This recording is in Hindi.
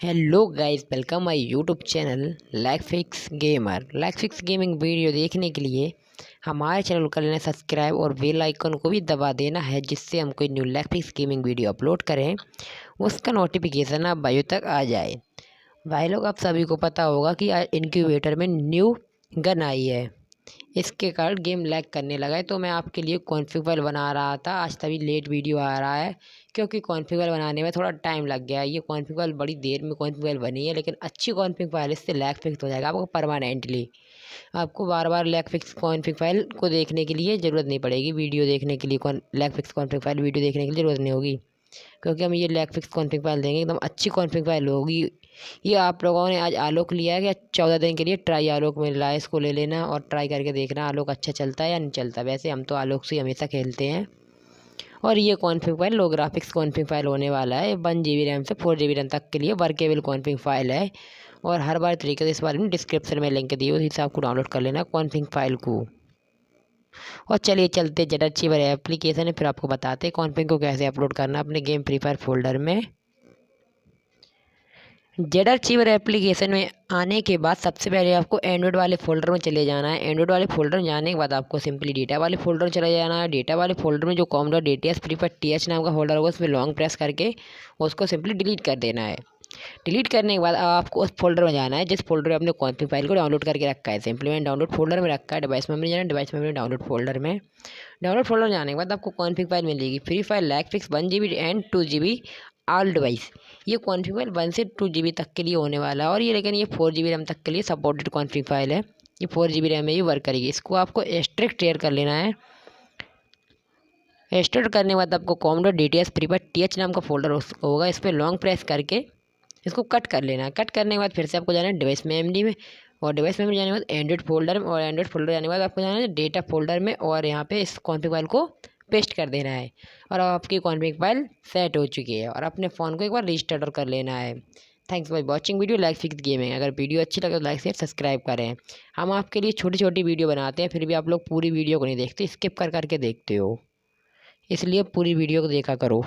Hello guys, welcome my YouTube channel lagfix gamer. Lagfix gaming video देखने के लिए हमारे चैनल को कर लेना सब्सक्राइब और बेल आइकन को भी दबा देना है, जिससे हम कोई न्यू लैकफिक्स गेमिंग वीडियो अपलोड करें उसका नोटिफिकेशन आप भाइयों तक आ जाए। भाई लोग, आप सभी को पता होगा कि आज इनक्यूबेटर में न्यू गन आई है। इसके कारण गेम लैग करने लगा है, तो मैं आपके लिए कॉन्फ़िग फाइल बना रहा था। आज तभी लेट वीडियो आ रहा है क्योंकि कॉन्फ़िग फाइल बनाने में थोड़ा टाइम लग गया है। ये कॉन्फ़िग फाइल बड़ी देर में कॉन्फ़िग फाइल बनी है, लेकिन अच्छी कॉन्फ़िग फाइल, इससे लैग फिक्स हो जाएगा आपको परमानेंटली। आपको बार बार लैग फिक्स कॉन्फ़िग फाइल को देखने के लिए ज़रूरत नहीं पड़ेगी। वीडियो देखने के लिए lag fix config file video देखने के लिए ज़रूरत नहीं होगी, क्योंकि हम ये लैग फिक्स कॉन्फ़िग फाइल देंगे, एकदम अच्छी कॉन्फ़िग फाइल होगी। ये आप लोगों ने आज आलोक लिया है कि 14 दिन के लिए ट्राई आलोक मिल रहा है, इसको ले लेना और ट्राई करके देखना आलोक अच्छा चलता है या नहीं चलता। वैसे हम तो आलोक से हमेशा खेलते हैं। और ये कॉन्फ़िग फाइल लो ग्राफिक्स कॉन्फ़िग फाइल होने वाला है। 1 GB रैम से 4 GB रैम तक के लिए वर्केबल कॉन्फ़िग फाइल है। और हर बार तरीके से इस बारे में डिस्क्रिप्शन में लिंक दी, उस हिसाब को डाउनलोड कर लेना कॉन्फ़िग फाइल को। और चलिए चलते जेड अचीवर एप्लीकेशन है, फिर आपको बताते हैं कॉन्फ़िग को कैसे अपलोड करना अपने गेम फ्री फायर फोल्डर में। जेड अचीवर एप्लीकेशन में आने के बाद सबसे पहले आपको एंड्रॉइड वाले फोल्डर में चले जाना है। एंड्रॉइड वाले फोल्डर में जाने के बाद आपको सिंपली डेटा वाले फोल्डर में चले जाना है। डेटा वाले फोल्डर में जो com.dts फ्री फायर टीएच नाम का फोल्डर होगा, उसमें लॉन्ग प्रेस करके उसको सिंपली डिलीट कर देना है। डिलीट करने के बाद आपको उस फोल्डर में जाना है जिस फोल्डर में अपने कॉन्फ़िग फाइल को डाउनलोड करके रखा है। सिंपली मैंने डाउनलोड फोल्डर में रखा है। डिवाइस मेमोरी जाना है, डिवाइस मेमोरी डाउनलोड फोल्डर में। डाउनलोड फोल्डर जाने के बाद आपको कॉन्फ़िग फाइल मिलेगी free fire lagfix 1 GB and 2 GB all device. ये कॉन्फ़िग फाइल 1 से 2 GB तक के लिए होने वाला है, और ये लेकिन ये 4 GB रैम तक के लिए सपोर्टेड कॉन्फ़िग फाइल है। ये 4 GB रैम में ही वर्क करेगी। इसको आपको एक्सट्रैक्ट शेयर कर लेना है। एक्सट्रैक्ट करने के बाद आपको com.dts फ्री फायर टीएच नाम का फोल्डर होगा, इस पर लॉन्ग प्रेस करके इसको कट कर लेना है। कट करने के बाद फिर से आपको जाना है डिवाइस मेमोरी में, और डिवाइस मेमोरी जाने के बाद एंड्रॉइड फोल्डर में, और एंड्रॉइड फोल्डर जाने के बाद आपको जाना है डेटा फोल्डर में, और यहाँ पे इस कॉन्फ़िग फाइल को पेस्ट कर देना है। और आपकी कॉन्फ़िग फाइल सेट हो चुकी है, और अपने फ़ोन को एक बार रजिस्टर कर लेना है। Thanks for watching video like fix gaming. अगर वीडियो अच्छी लगे तो लाइक शेयर सब्सक्राइब करें। हम आपके लिए छोटी छोटी वीडियो बनाते हैं, फिर भी आप लोग पूरी वीडियो को नहीं देखते, स्किप कर करके देखते हो, इसलिए पूरी वीडियो को देखा करो।